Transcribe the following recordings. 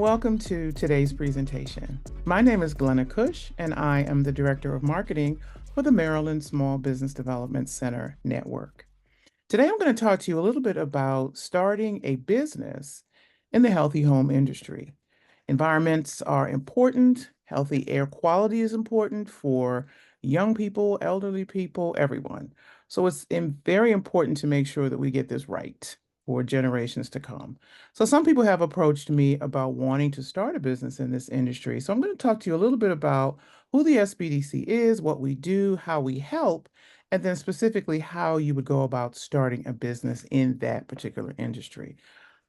welcome to today's presentation. My name is Glenna Cush, and I am the Director of Marketing for the Maryland Small Business Development Center Network. Today, I'm going to talk to you a little bit about starting a business in the healthy home industry. Environments are important. Healthy air quality is important for young people, elderly people, everyone. So it's very important to make sure that we get this right for generations to come. So some people have approached me about wanting to start a business in this industry. So I'm going to talk to you a little bit about who the SBDC is, what we do, how we help, and then specifically how you would go about starting a business in that particular industry.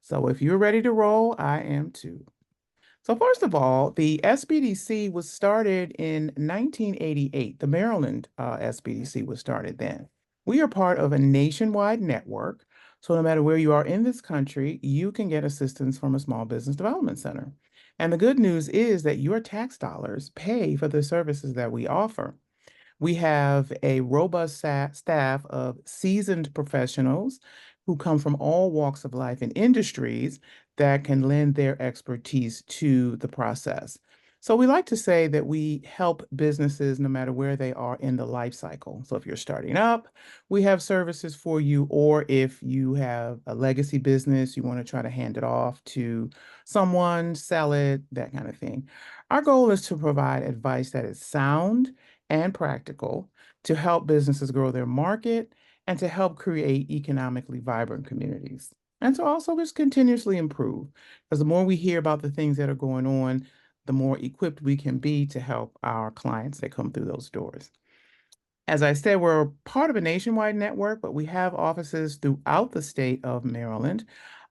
So if you're ready to roll, I am too. So first of all, the SBDC was started in 1988. The Maryland SBDC was started then. We are part of a nationwide network. So no matter where you are in this country, you can get assistance from a small business development center. And the good news is that your tax dollars pay for the services that we offer. We have a robust staff of seasoned professionals who come from all walks of life and industries that can lend their expertise to the process. So we like to say that we help businesses no matter where they are in the life cycle. So if you're starting up, we have services for you, or if you have a legacy business, you want to try to hand it off to someone, sell it, that kind of thing. Our goal is to provide advice that is sound and practical to help businesses grow their market and to help create economically vibrant communities. And to also just continuously improve, because the more we hear about the things that are going on, the more equipped we can be to help our clients that come through those doors. As I said, we're part of a nationwide network, but we have offices throughout the state of Maryland.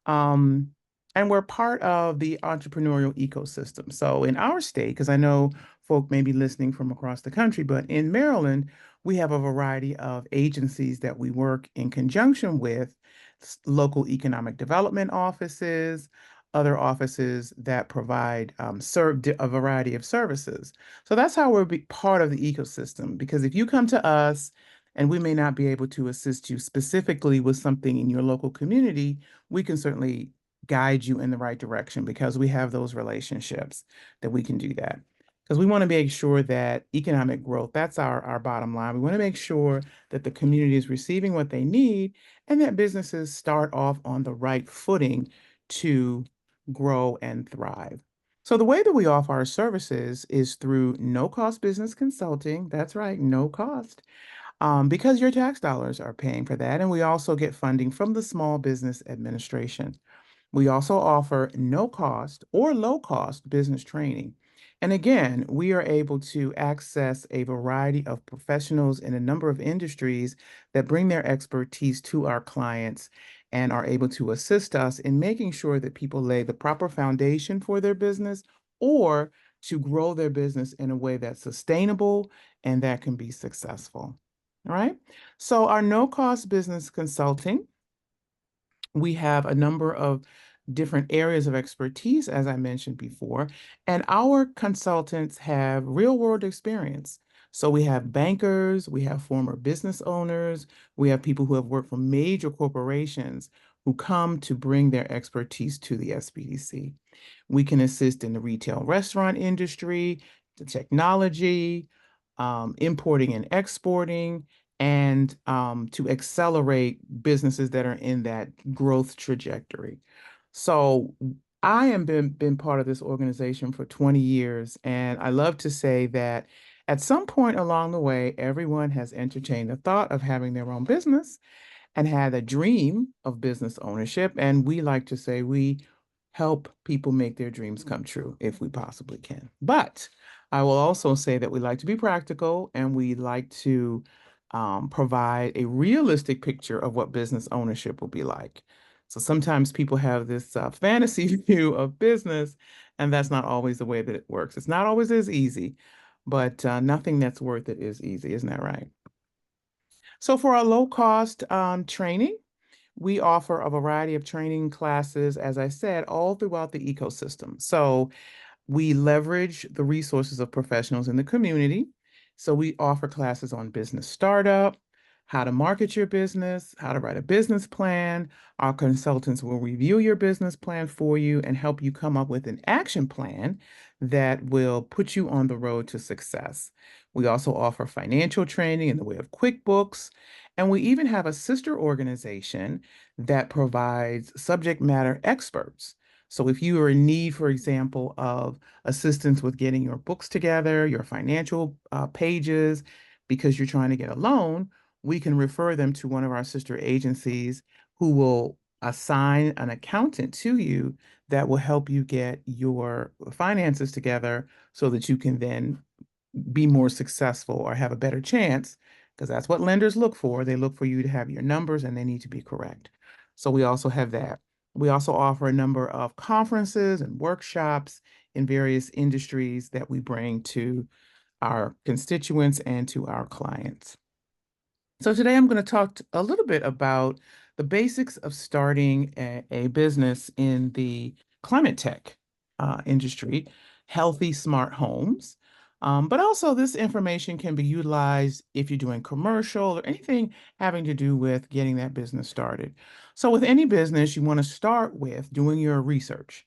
Um, and we're part of the entrepreneurial ecosystem. So in our state, because I know folk may be listening from across the country, but in Maryland, we have a variety of agencies that we work in conjunction with, local economic development offices, other offices that provide serve a variety of services. So that's how we're part of the ecosystem. Because if you come to us and we may not be able to assist you specifically with something in your local community, we can certainly guide you in the right direction because we have those relationships that we can do that. Because we want to make sure that economic growth, that's our bottom line. We want to make sure that the community is receiving what they need and that businesses start off on the right footing to grow and thrive. So the way that we offer our services is through no-cost business consulting. That's right, no cost, because your tax dollars are paying for that. And we also get funding from the Small Business Administration. We also offer no cost or low cost business training. And again, we are able to access a variety of professionals in a number of industries that bring their expertise to our clients and are able to assist us in making sure that people lay the proper foundation for their business or to grow their business in a way that's sustainable and that can be successful. All right. So, our no cost business consulting, we have a number of different areas of expertise, as I mentioned before, and our consultants have real world experience. So we have bankers, we have former business owners, we have people who have worked for major corporations who come to bring their expertise to the SBDC. We can assist in the retail restaurant industry, the technology, importing and exporting, and to accelerate businesses that are in that growth trajectory. So I am been part of this organization for 20 years, and I love to say that at some point along the way, everyone has entertained the thought of having their own business and had a dream of business ownership. And we like to say we help people make their dreams come true if we possibly can. But I will also say that we like to be practical and we like to provide a realistic picture of what business ownership will be like. So sometimes people have this fantasy view of business, and that's not always the way that it works. It's not always as easy, but nothing that's worth it is easy, isn't that right? So for our low cost training, we offer a variety of training classes, as I said, all throughout the ecosystem. So we leverage the resources of professionals in the community. So we offer classes on business startup, how to market your business, how to write a business plan. Our consultants will review your business plan for you and help you come up with an action plan that will put you on the road to success. We also offer financial training in the way of QuickBooks, and we even have a sister organization that provides subject matter experts. So if you are in need, for example, of assistance with getting your books together, your financial pages, because you're trying to get a loan, we can refer them to one of our sister agencies who will assign an accountant to you that will help you get your finances together so that you can then be more successful or have a better chance, because that's what lenders look for. They look for you to have your numbers and they need to be correct. So we also have that. We also offer a number of conferences and workshops in various industries that we bring to our constituents and to our clients. So today I'm going to talk a little bit about the basics of starting a business in the climate tech industry, healthy smart homes. But also this information can be utilized if you're doing commercial or anything having to do with getting that business started. So with any business, you want to start with doing your research.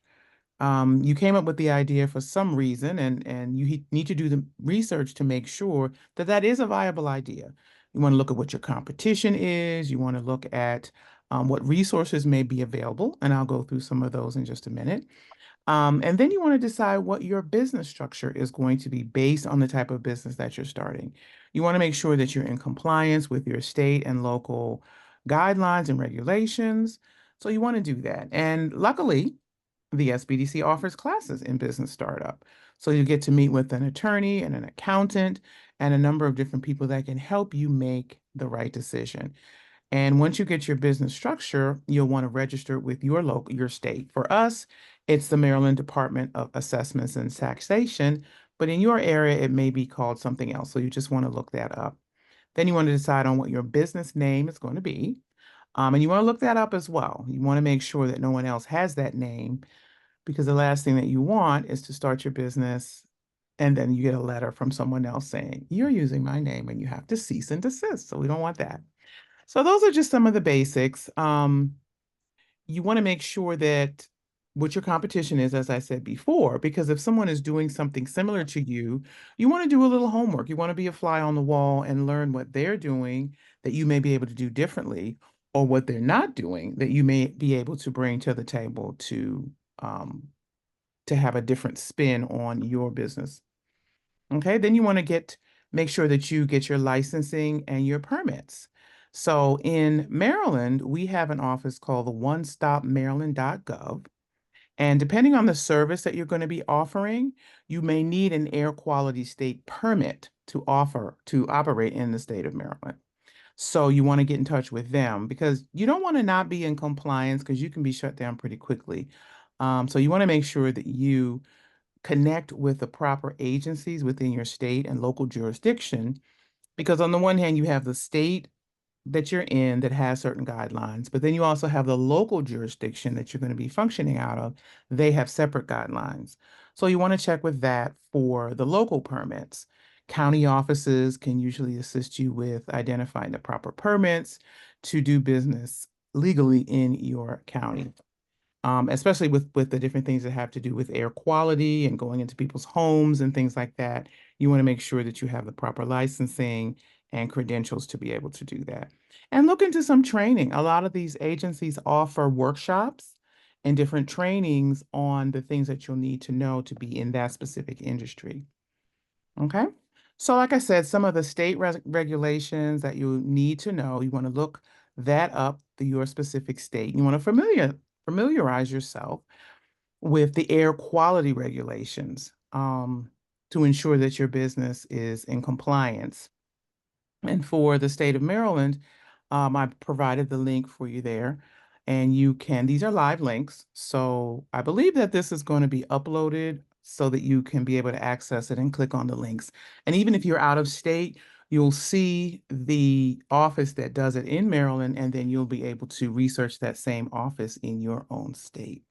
You came up with the idea for some reason, and you need to do the research to make sure that that is a viable idea. You want to look at what your competition is. You want to look at what resources may be available, and I'll go through some of those in just a minute. And then you want to decide what your business structure is going to be based on the type of business that you're starting. You want to make sure that you're in compliance with your state and local guidelines and regulations. So you want to do that. And luckily, the SBDC offers classes in business startup. So you get to meet with an attorney and an accountant and a number of different people that can help you make the right decision. And once you get your business structure, you'll want to register with your state. For us, it's the Maryland Department of Assessments and Taxation, but in your area, it may be called something else. So you just want to look that up. Then you want to decide on what your business name is going to be. And you want to look that up as well. You want to make sure that no one else has that name, because the last thing that you want is to start your business and then you get a letter from someone else saying, you're using my name and you have to cease and desist. So we don't want that. So those are just some of the basics. You want to make sure that what your competition is, as I said before, because if someone is doing something similar to you, you want to do a little homework. You want to be a fly on the wall and learn what they're doing that you may be able to do differently, or what they're not doing that you may be able to bring to the table um, to have a different spin on your business. Okay, then you want to make sure that you get your licensing and your permits. So in Maryland, we have an office called the onestopmaryland.gov. And depending on the service that you're going to be offering, you may need an air quality state permit to operate in the state of Maryland. So you want to get in touch with them because you don't want to not be in compliance, because you can be shut down pretty quickly. So you want to make sure that you connect with the proper agencies within your state and local jurisdiction, because on the one hand, you have the state that you're in that has certain guidelines, but then you also have the local jurisdiction that you're going to be functioning out of. They have separate guidelines. So you want to check with that for the local permits. County offices can usually assist you with identifying the proper permits to do business legally in your county. Especially with the different things that have to do with air quality and going into people's homes and things like that. You want to make sure that you have the proper licensing and credentials to be able to do that. And look into some training. A lot of these agencies offer workshops and different trainings on the things that you'll need to know to be in that specific industry. Okay. So like I said, some of the state regulations that you need to know, you want to look that up to your specific state. You want to familiarize yourself with the air quality regulations, to ensure that your business is in compliance. And for the state of Maryland, I provided the link for you there. And these are live links. So I believe that this is going to be uploaded so that you can be able to access it and click on the links. And even if you're out of state, you'll see the office that does it in Maryland, and then you'll be able to research that same office in your own state.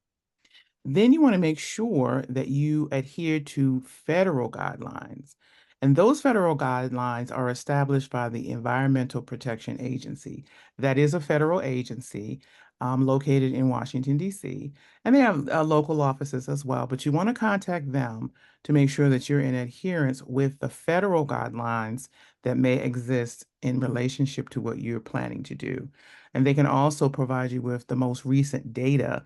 Then you want to make sure that you adhere to federal guidelines. And those federal guidelines are established by the Environmental Protection Agency. That is a federal agency located in Washington, D.C. And they have local offices as well, but you want to contact them to make sure that you're in adherence with the federal guidelines that may exist in relationship to what you're planning to do. And they can also provide you with the most recent data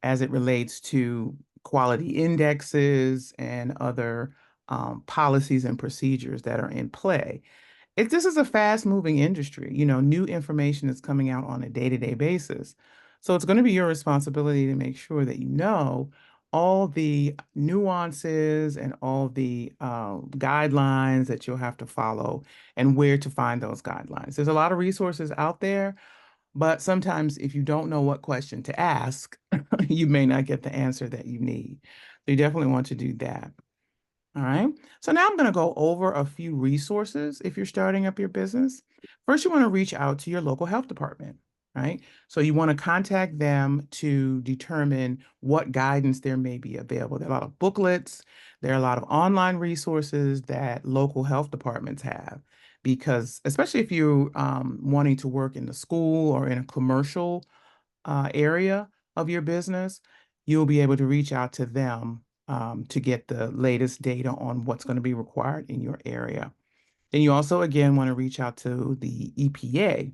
as it relates to quality indexes and other policies and procedures that are in play. This is a fast-moving industry. New information is coming out on a day-to-day basis. So it's going to be your responsibility to make sure that you know all the nuances and all the guidelines that you'll have to follow and where to find those guidelines. There's a lot of resources out there, but sometimes if you don't know what question to ask, you may not get the answer that you need. So you definitely want to do that. All right. So now I'm going to go over a few resources if you're starting up your business. First, you want to reach out to your local health department, right? So you want to contact them to determine what guidance there may be available. There are a lot of booklets, there are a lot of online resources that local health departments have, because especially if you're wanting to work in the school or in a commercial area of your business, you'll be able to reach out to them to get the latest data on what's going to be required in your area. Then you also, again, want to reach out to the EPA.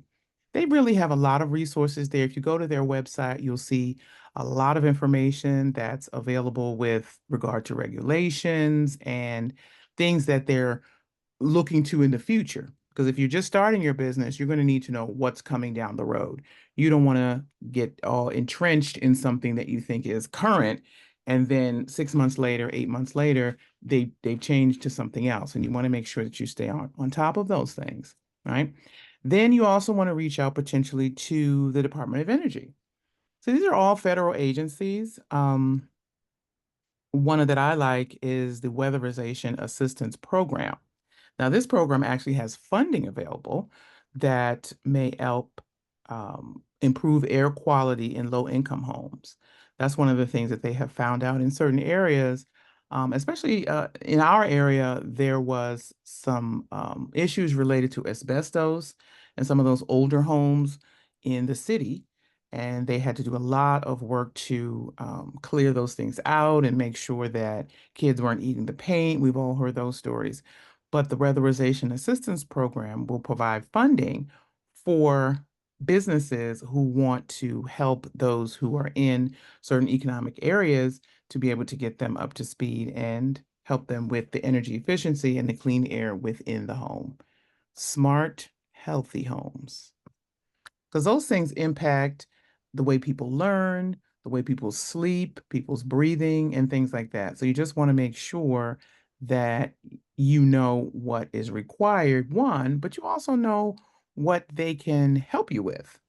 They really have a lot of resources there. If you go to their website, you'll see a lot of information that's available with regard to regulations and things that they're looking to in the future. Because if you're just starting your business, you're going to need to know what's coming down the road. You don't want to get all entrenched in something that you think is current, and then 6 months later, 8 months later, they've changed to something else. And you want to make sure that you stay on top of those things, right? Then you also want to reach out potentially to the Department of Energy. So these are all federal agencies. One that I like is the Weatherization Assistance Program. Now, this program actually has funding available that may help improve air quality in low-income homes. That's one of the things that they have found out in certain areas, especially in our area, there was some issues related to asbestos and some of those older homes in the city. And they had to do a lot of work to clear those things out and make sure that kids weren't eating the paint. We've all heard those stories. But the Weatherization Assistance Program will provide funding for businesses who want to help those who are in certain economic areas to be able to get them up to speed and help them with the energy efficiency and the clean air within the home. Smart, healthy homes, because those things impact the way people learn, the way people sleep, people's breathing, and things like that. So you just want to make sure that you know what is required, one, but you also know what they can help you with.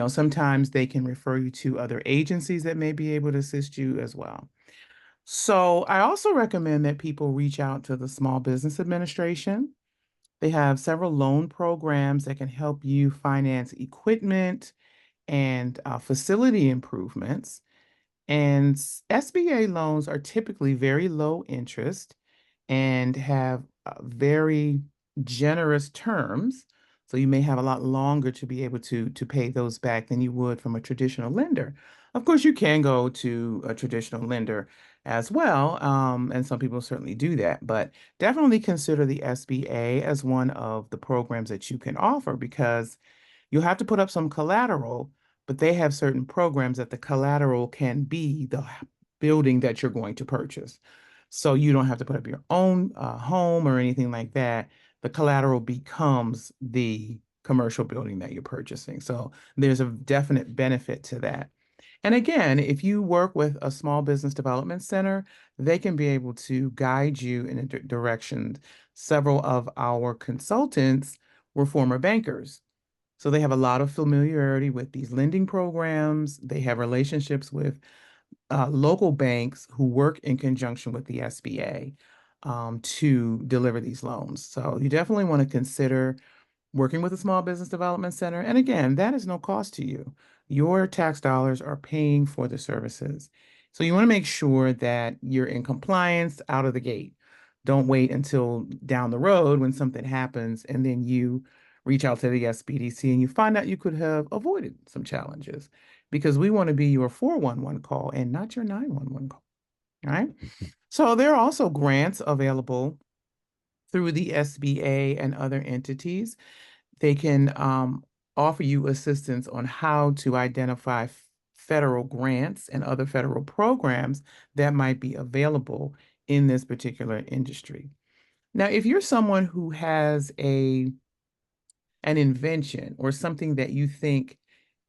Sometimes they can refer you to other agencies that may be able to assist you as well. So I also recommend that people reach out to the Small Business Administration. They have several loan programs that can help you finance equipment and facility improvements. And SBA loans are typically very low interest and have very generous terms. So you may have a lot longer to be able to pay those back than you would from a traditional lender. Of course, you can go to a traditional lender as well, and some people certainly do that, but definitely consider the SBA as one of the programs that you can offer, because you'll have to put up some collateral, but they have certain programs that the collateral can be the building that you're going to purchase. So you don't have to put up your own home or anything like that. The collateral becomes the commercial building that you're purchasing. So there's a definite benefit to that. And again, if you work with a small business development center, they can be able to guide you in a direction. Several of our consultants were former bankers. So they have a lot of familiarity with these lending programs. They have relationships with local banks who work in conjunction with the SBA to deliver these loans. So you definitely want to consider working with a small business development center. And again, that is no cost to you. Your tax dollars are paying for the services. So you want to make sure that you're in compliance out of the gate. Don't wait until down the road when something happens and then you reach out to the SBDC and you find out you could have avoided some challenges because we want to be your 411 call and not your 911 call. All right. So there are also grants available through the SBA and other entities. They can offer you assistance on how to identify federal grants and other federal programs that might be available in this particular industry. Now, if you're someone who has an invention or something that you think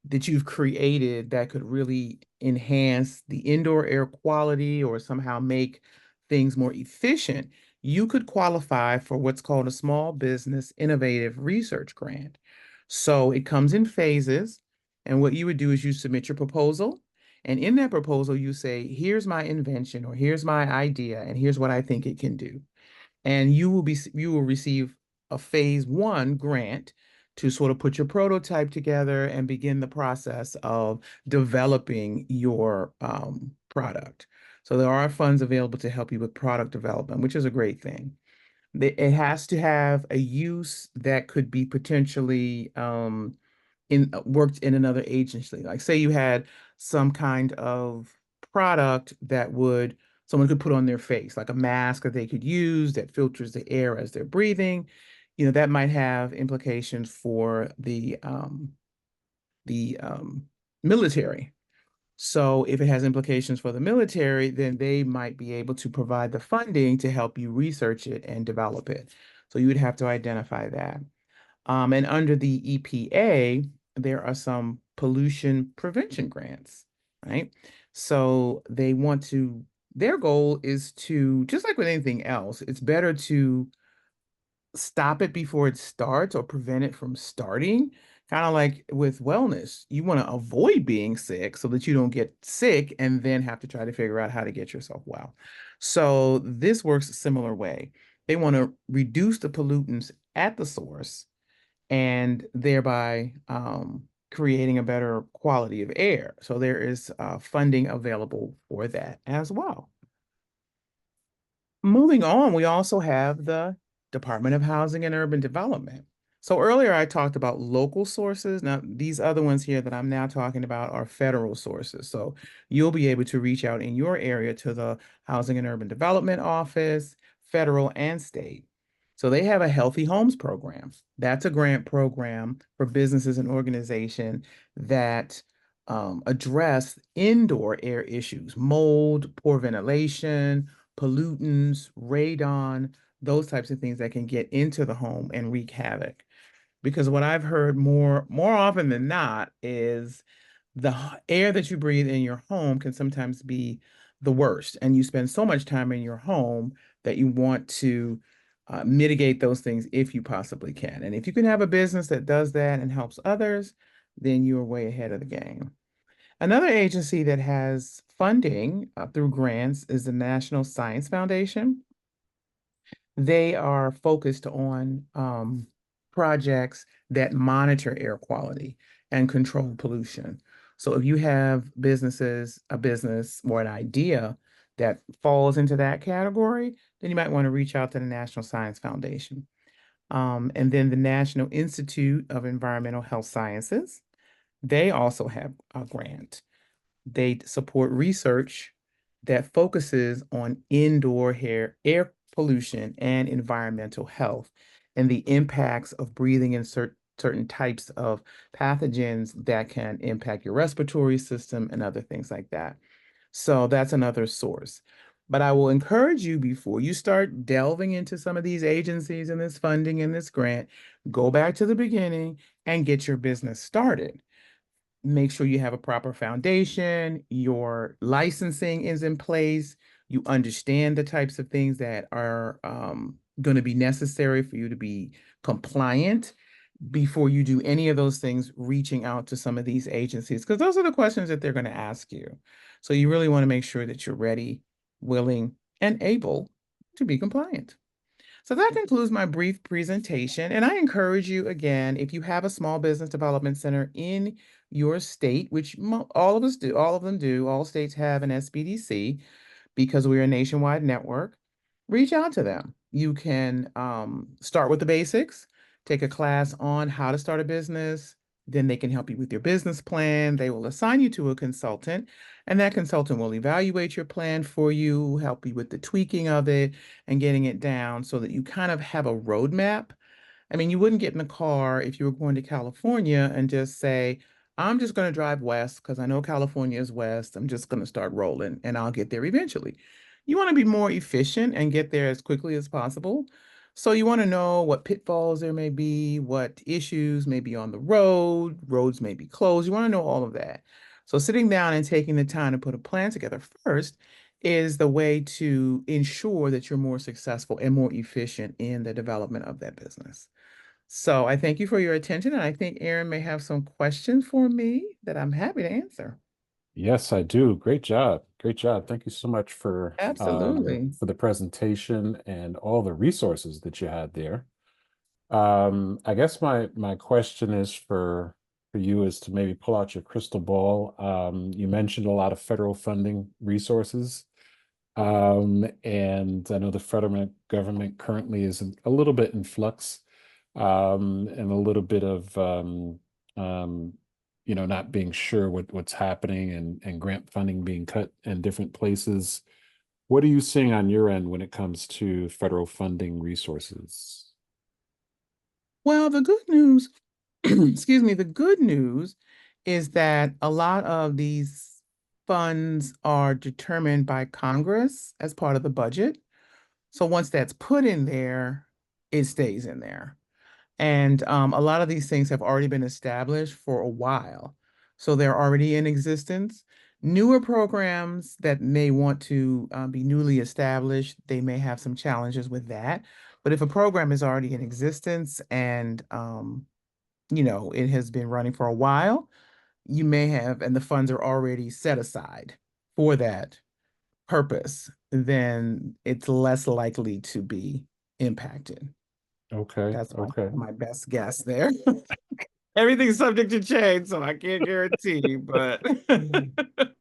that you've created that could really enhance the indoor air quality or somehow make things more efficient, you could qualify for what's called a Small Business Innovative Research Grant. So it comes in phases, and what you would do is you submit your proposal, and in that proposal, you say, here's my invention or here's my idea, and here's what I think it can do, and you will receive a phase one grant to sort of put your prototype together and begin the process of developing your product. So there are funds available to help you with product development, which is a great thing. It has to have a use that could be potentially worked in another agency. Like say you had some kind of product that would someone could put on their face, like a mask that they could use that filters the air as they're breathing. That might have implications for the military. So if it has implications for the military, then they might be able to provide the funding to help you research it and develop it. So you would have to identify that. And under the EPA, there are some pollution prevention grants, right? So their goal is to, just like with anything else, it's better to stop it before it starts or prevent it from starting. Kind of like with wellness, you want to avoid being sick so that you don't get sick and then have to try to figure out how to get yourself well. So this works a similar way. They want to reduce the pollutants at the source and thereby creating a better quality of air. So there is funding available for that as well. Moving on, we also have the Department of Housing and Urban Development. So earlier I talked about local sources. Now, these other ones here that I'm now talking about are federal sources. So you'll be able to reach out in your area to the Housing and Urban Development Office, federal and state. So they have a Healthy Homes program. That's a grant program for businesses and organizations that address indoor air issues, mold, poor ventilation, pollutants, radon, those types of things that can get into the home and wreak havoc. Because what I've heard more often than not is the air that you breathe in your home can sometimes be the worst, and you spend so much time in your home that you want to mitigate those things if you possibly can. And if you can have a business that does that and helps others, then you're way ahead of the game. Another agency that has funding through grants is the National Science Foundation. They are focused on projects that monitor air quality and control pollution. So if you have a business or an idea that falls into that category, then you might want to reach out to the National Science Foundation. And then the National Institute of Environmental Health Sciences, they also have a grant. They support research that focuses on indoor air pollution and environmental health and the impacts of breathing in certain types of pathogens that can impact your respiratory system and other things like that. So that's another source. But I will encourage you before you start delving into some of these agencies and this funding and this grant, go back to the beginning and get your business started. Make sure you have a proper foundation, your licensing is in place, you understand the types of things that are going to be necessary for you to be compliant before you do any of those things, reaching out to some of these agencies, because those are the questions that they're going to ask you. So you really want to make sure that you're ready, willing, and able to be compliant. So that concludes my brief presentation. And I encourage you again, if you have a small business development center in your state, which all of us do, all of them do, all states have an SBDC because we're a nationwide network, reach out to them. You can start with the basics, take a class on how to start a business. Then they can help you with your business plan. They will assign you to a consultant, and that consultant will evaluate your plan for you, help you with the tweaking of it and getting it down so that you kind of have a roadmap. I mean, you wouldn't get in the car if you were going to California and just say, I'm just going to drive west because I know California is west. I'm just going to start rolling and I'll get there eventually. You want to be more efficient and get there as quickly as possible. So you want to know what pitfalls there may be, what issues may be on the road, roads may be closed. You want to know all of that. So sitting down and taking the time to put a plan together first is the way to ensure that you're more successful and more efficient in the development of that business. So I thank you for your attention, and I think Aaron may have some questions for me that I'm happy to answer. Yes, I do. Great job. Great job. Thank you so much Absolutely. for the presentation and all the resources that you had there. I guess my question is for you is to maybe pull out your crystal ball. You mentioned a lot of federal funding resources. And I know the federal government currently is a little bit in flux, and a little bit of um, not being sure what's happening and grant funding being cut in different places. What are you seeing on your end when it comes to federal funding resources? Well, the good news, excuse me, the good news is that a lot of these funds are determined by Congress as part of the budget. So once that's put in there, it stays in there. And a lot of these things have already been established for a while. So they're already in existence. Newer programs that may want to be newly established, they may have some challenges with that. But if a program is already in existence and it has been running for a while, you may have, and the funds are already set aside for that purpose, then it's less likely to be impacted. Okay, That's okay. my best guess there. Everything's subject to change, so I can't guarantee, but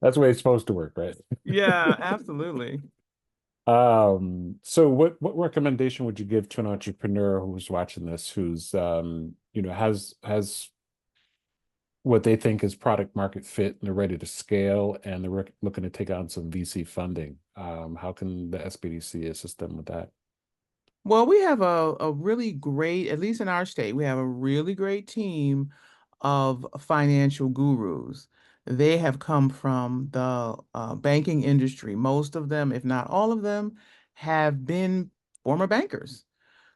That's the way it's supposed to work, right? yeah, absolutely. So what recommendation would you give to an entrepreneur who's watching this, who's has what they think is product market fit and they're ready to scale and they're looking to take on some VC funding? How can the SBDC assist them with that? Well, we have a really great, at least in our state, we have a really great team of financial gurus. They have come from the banking industry. Most of them, if not all of them, have been former bankers.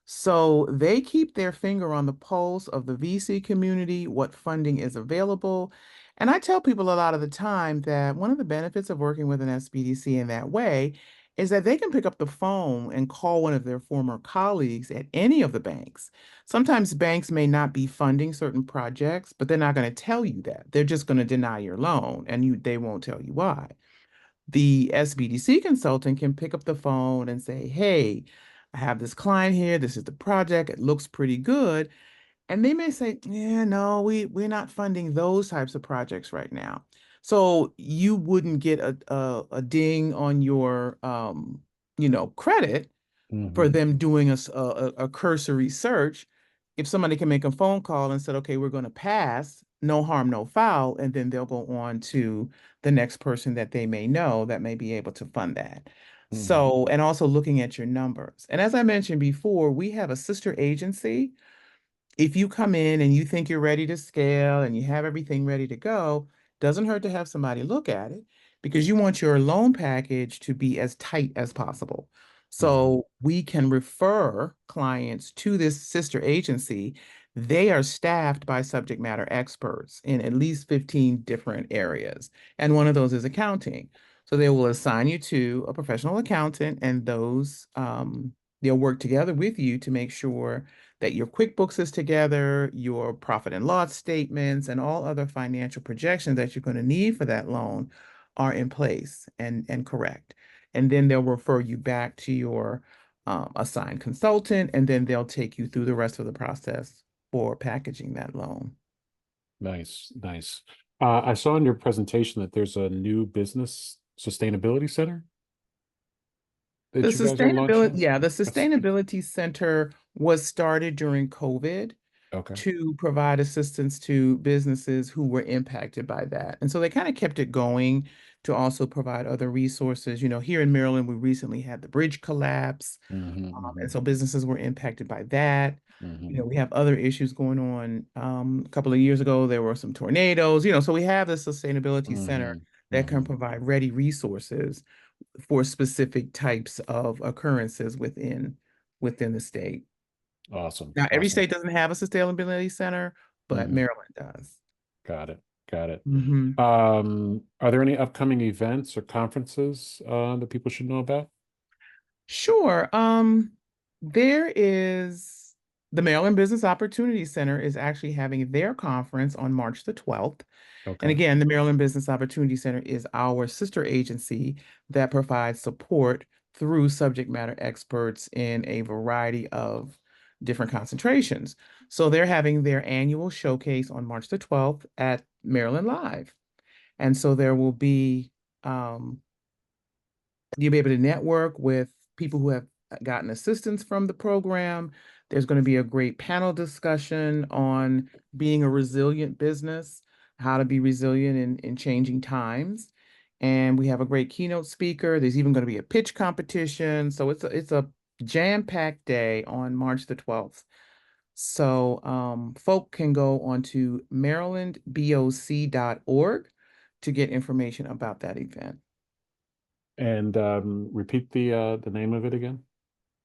So they keep their finger on the pulse of the VC community, what funding is available. And I tell people a lot of the time that one of the benefits of working with an SBDC in that way is that they can pick up the phone and call one of their former colleagues at any of the banks. Sometimes banks may not be funding certain projects, but they're not going to tell you that. They're just going to deny your loan and they won't tell you why. The SBDC consultant can pick up the phone and say, hey, I have this client here. This is the project. It looks pretty good. And they may say, yeah, no, we're not funding those types of projects right now. So you wouldn't get a ding on your credit for Hmm. them doing a cursory search. If somebody can make a phone call and said, okay, we're going to pass, no harm, no foul, and then they'll go on to the next person that they may know that may be able to fund that. Hmm. So, and also looking at your numbers. And as I mentioned before, we have a sister agency. If you come in and you think you're ready to scale and you have everything ready to go, doesn't hurt to have somebody look at it because you want your loan package to be as tight as possible. Hmm. So we can refer clients to this sister agency. They are staffed by subject matter experts in at least 15 different areas. And one of those is accounting. So they will assign you to a professional accountant, and they'll work together with you to make sure that your QuickBooks is together, your profit and loss statements, and all other financial projections that you're going to need for that loan are in place and correct. And then they'll refer you back to your assigned consultant, and then they'll take you through the rest of the process for packaging that loan. Nice, nice. I saw in your presentation that there's a new business sustainability center. The that you guys are sustainability, launching? yeah, the That's Sustainability Center was started during COVID okay. to provide assistance to businesses who were impacted by that. And so they kind of kept it going to also provide other resources. You know, here in Maryland, we recently had the bridge collapse. Hmm. And Hmm. so businesses were impacted by that. You Hmm. know, we have other issues going on. A couple of years ago, there were some tornadoes, so we have the Sustainability Center Hmm. that can Hmm. provide ready resources for specific types of occurrences within the state. Awesome. Now, every Awesome. state doesn't have a sustainability center, but Hmm. Maryland does. Got it. Got it. Hmm. Are there any upcoming events or conferences that people should know about? Sure. There is the Maryland Business Opportunity Center is actually having their conference on March the 12th. And Okay. again, the Maryland Business Opportunity Center is our sister agency that provides support through subject matter experts in a variety of different concentrations. So they're having their annual showcase on March the 12th at Maryland Live. And so there will be um, you'll be able to network with people who have gotten assistance from the program. There's going to be a great panel discussion on being a resilient business, how to be resilient in changing times. And we have a great keynote speaker. There's even going to be a pitch competition. So it's a jam-packed day on March the 12th. So folk can go onto marylandboc.org to get information about that event. And repeat the name of it again.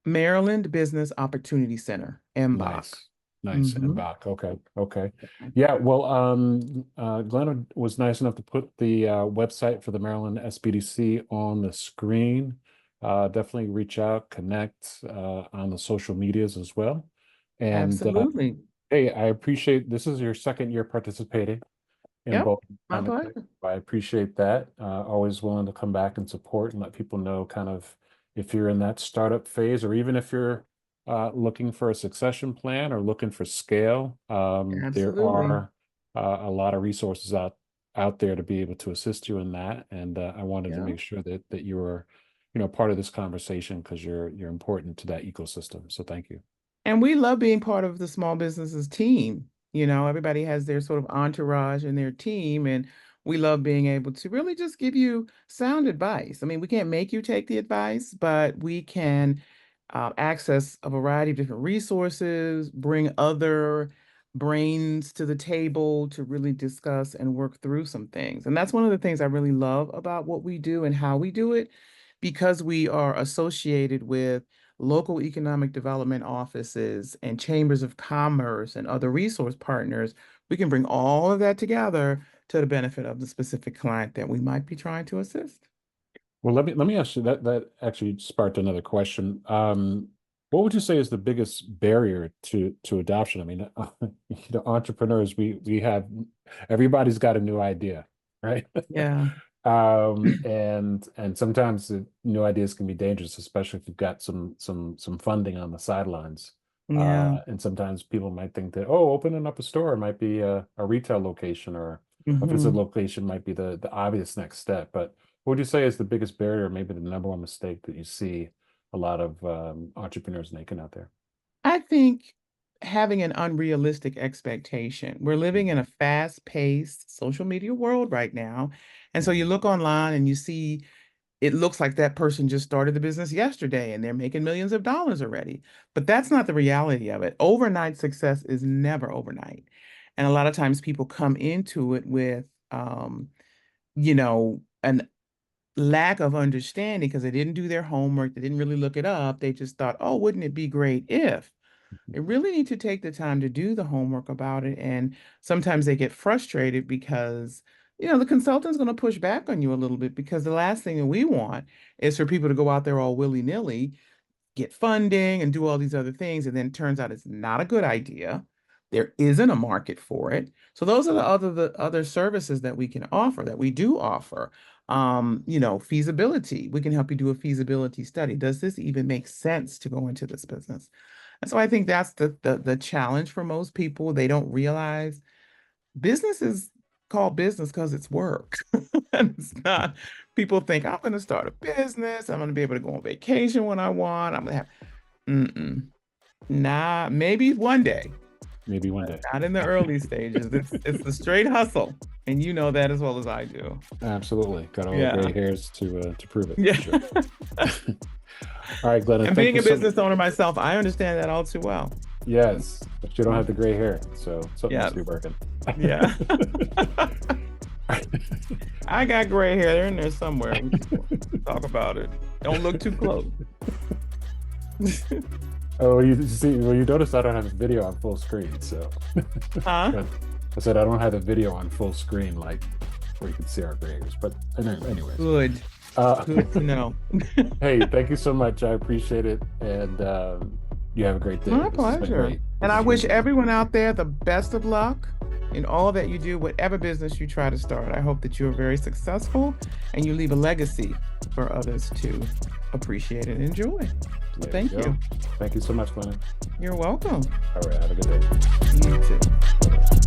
Maryland Business Opportunity Center, MBOC. Nice. Nice. And Hmm. back. Okay. Okay. Yeah. Well, Glenn was nice enough to put the website for the Maryland SBDC on the screen. Definitely reach out, connect on the social medias as well. And Absolutely. hey, I appreciate this is your second year participating in Yep. both My kind of things. pleasure. I appreciate that. Always willing to come back and support and let people know kind of if you're in that startup phase or even if you're looking for a succession plan or looking for scale. There Absolutely. are a lot of resources out there to be able to assist you in that. And I wanted to Yeah. make sure that you were, part of this conversation because you're important to that ecosystem. So thank you. And we love being part of the small businesses team. Everybody has their sort of entourage and their team, and we love being able to really just give you sound advice. I mean, we can't make you take the advice, but we can access a variety of different resources, bring other brains to the table to really discuss and work through some things. And that's one of the things I really love about what we do and how we do it, because we are associated with local economic development offices and chambers of commerce and other resource partners. We can bring all of that together to the benefit of the specific client that we might be trying to assist. Well, let me ask you that actually sparked another question. What would you say is the biggest barrier to adoption? I mean, entrepreneurs, we have everybody's got a new idea, right? Yeah, And sometimes the new ideas can be dangerous, especially if you've got some funding on the sidelines. yeah. And sometimes people might think that, oh, opening up a store might be a retail location or a physical Hmm. location might be the obvious next step. But what would you say is the biggest barrier, maybe the number one mistake that you see a lot of entrepreneurs making out there? I think having an unrealistic expectation. We're living in a fast-paced social media world right now. And so you Mhm. look online and you see it looks like that person just started the business yesterday and they're making millions of dollars already. But that's not the reality of it. Overnight success is never overnight. And a lot of times people come into it with, an lack of understanding because they didn't do their homework. They didn't really look it up. They just thought, oh, wouldn't it be great if? They really need to take the time to do the homework about it. And sometimes they get frustrated because, the consultant's going to push back on you a little bit, because the last thing that we want is for people to go out there all willy-nilly, get funding and do all these other things. And then it turns out it's not a good idea. There isn't a market for it. So those are the other services that we can offer, that we do offer. Feasibility. We can help you do a feasibility study. Does this even make sense to go into this business? And so I think that's the challenge for most people. They don't realize business is called business because it's work. And it's not, people think I'm going to start a business. I'm going to be able to go on vacation when I want. I'm going to have, mm-mm, nah, maybe one day, Maybe one day. not in the early stages. It's the straight hustle. And you know that as well as I do. Absolutely. Got all the Yeah. gray hairs to prove it, Yeah. for sure. All right, Glenna, And thank being you a so much. business owner myself, I understand that all too well. Yes, but you don't have the gray hair, so something Yeah. must be working. Yeah. I got gray hair. They're in there somewhere. We can talk about it. Don't look too close. Oh, you see, well, you notice I don't have the video on full screen, so. Huh? But I said I don't have the video on full screen, like where you can see our gray hairs. But anyways, Good. uh, Good to know. hey, thank you so much. I appreciate it, and you have a great day. My This has been pleasure. great. And This I has been wish great. everyone out there the best of luck in all that you do, whatever business you try to start. I hope that you're very successful and you leave a legacy for others to appreciate and enjoy. So There thank you go. you. Thank you so much, Glenna. You're welcome. All right, have a good day. You too. Bye-bye.